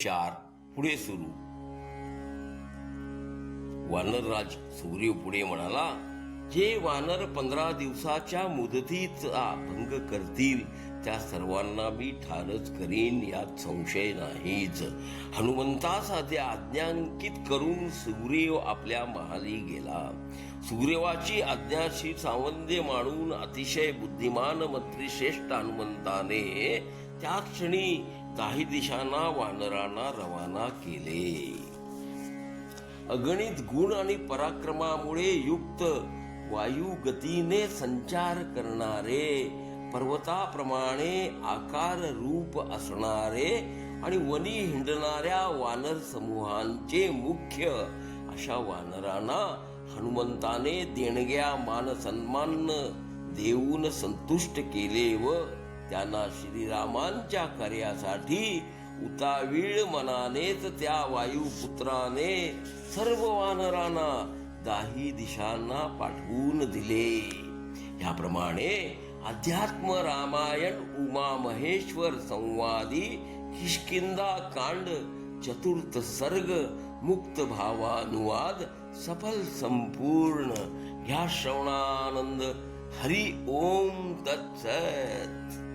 4 पुढे सुरू. वानरराज सुग्रीव पुढे म्हणाला, जे वानर 15 दिवसाच्या मुदतीचा भंग करतील त्या सर्वांना मी ठारच करीन, यात संशय नाहीच. हनुमंतासाठी आज्ञांकित करून सुग्रीव आपल्या महाली गेला. सुग्रीवाची आज्ञाशी सावंद्य मानून अतिशय बुद्धिमान मंत्री श्रेष्ठ हनुमंताने त्या क्षणी 10 दिशांना वानरांना रवाना केले. अगणित गुण आणि पराक्रमामुळे युक्त वायू गतीने संचार करणारे, पर्वताप्रमाणे आकार रूप असणारे आणि वनी हिंडणाऱ्या वानर समूहांचे मुख्य अशा वानरांना हनुमंताने देणग्या मान सन्मान देऊन संतुष्ट केले व त्यांना श्रीरामांच्या कार्यासाठी उतावीळ मनानेच त्या वायुपुत्राने सर्व वानरांना 10 दिशांना पाठवून दिले. याप्रमाणे अध्यात्म रामायण उमा महेश्वर संवादी किष्किंधा कांड 4 सर्ग मुक्त भावानुवाद सफल संपूर्ण. घ्या श्रवणानंद. हरि ओम तत्सत.